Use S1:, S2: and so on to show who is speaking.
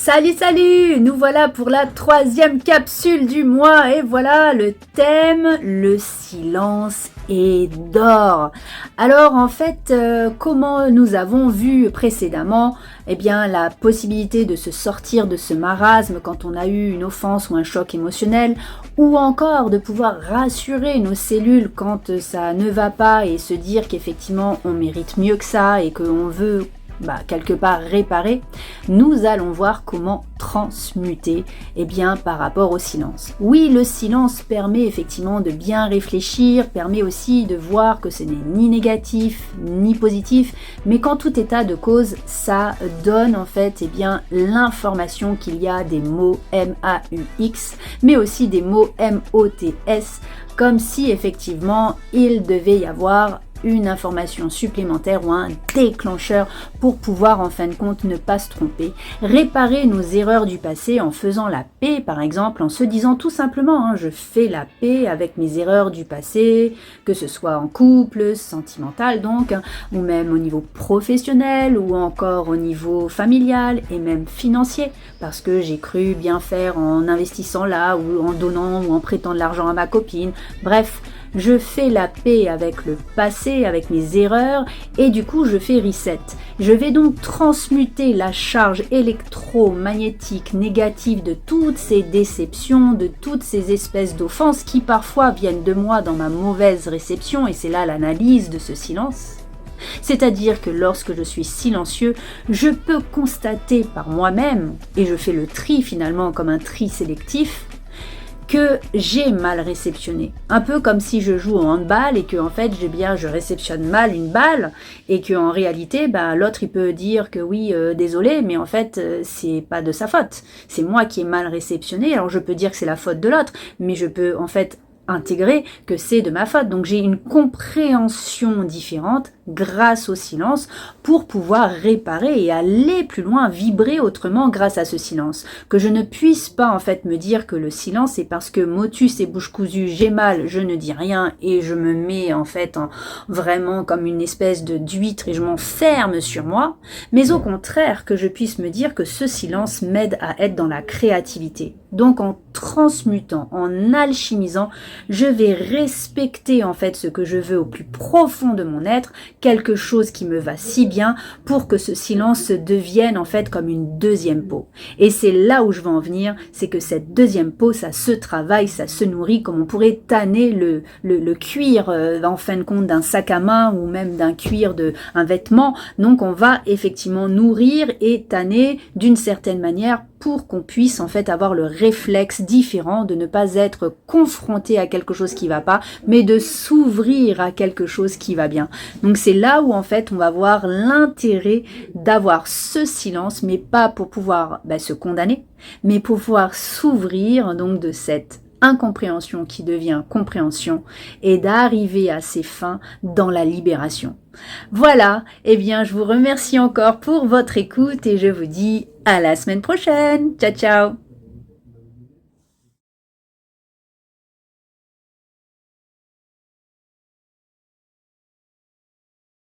S1: Salut, salut! Nous voilà pour la 3e capsule du mois et voilà le thème, le silence est d'or. Alors en fait, comment nous avons vu précédemment, eh bien la possibilité de se sortir de ce marasme quand on a eu une offense ou un choc émotionnel, ou encore de pouvoir rassurer nos cellules quand ça ne va pas et se dire qu'effectivement on mérite mieux que ça et qu'on veut quelque part réparer, nous allons voir comment transmuter par rapport au silence. Oui, le silence permet effectivement de bien réfléchir, permet aussi de voir que ce n'est ni négatif ni positif, mais qu'en tout état de cause, ça donne en fait l'information qu'il y a des mots M-A-U-X, mais aussi des mots M-O-T-S, comme si effectivement il devait y avoir une information supplémentaire ou un déclencheur pour pouvoir en fin de compte ne pas se tromper, réparer nos erreurs du passé en faisant la paix par exemple, en se disant tout simplement je fais la paix avec mes erreurs du passé, que ce soit en couple, sentimental donc, ou même au niveau professionnel ou encore au niveau familial et même financier, parce que j'ai cru bien faire en investissant là ou en donnant ou en prêtant de l'argent à ma copine, bref. Je fais la paix avec le passé, avec mes erreurs, et du coup je fais reset. Je vais donc transmuter la charge électromagnétique négative de toutes ces déceptions, de toutes ces espèces d'offenses qui parfois viennent de moi dans ma mauvaise réception, et c'est là l'analyse de ce silence. C'est-à-dire que lorsque je suis silencieux, je peux constater par moi-même, et je fais le tri finalement comme un tri sélectif, que j'ai mal réceptionné. Un peu comme si je joue au handball et que en fait je réceptionne mal une balle et que en réalité l'autre il peut dire que oui désolé, mais en fait c'est pas de sa faute. C'est moi qui ai mal réceptionné. Alors je peux dire que c'est la faute de l'autre, mais je peux en fait intégrer que c'est de ma faute. Donc j'ai une compréhension différente grâce au silence pour pouvoir réparer et aller plus loin, vibrer autrement grâce à ce silence. Que je ne puisse pas en fait me dire que le silence est parce que motus et bouche cousue, j'ai mal, je ne dis rien et je me mets en fait vraiment comme une espèce d'huître et je m'enferme sur moi, mais au contraire que je puisse me dire que ce silence m'aide à être dans la créativité. Donc en transmutant, en alchimisant, je vais respecter en fait ce que je veux au plus profond de mon être, quelque chose qui me va si bien pour que ce silence devienne en fait comme une deuxième peau. Et c'est là où je veux en venir, c'est que cette deuxième peau, ça se travaille, ça se nourrit comme on pourrait tanner le cuir en fin de compte d'un sac à main ou même d'un cuir d'un vêtement. Donc on va effectivement nourrir et tanner d'une certaine manière pour qu'on puisse en fait avoir le réflexe différent de ne pas être confronté à quelque chose qui va pas, mais de s'ouvrir à quelque chose qui va bien. Donc c'est là où en fait on va voir l'intérêt d'avoir ce silence, mais pas pour pouvoir se condamner, mais pour pouvoir s'ouvrir donc de cette incompréhension qui devient compréhension et d'arriver à ses fins dans la libération. Voilà, je vous remercie encore pour votre écoute et je vous dis à la semaine prochaine. Ciao, ciao!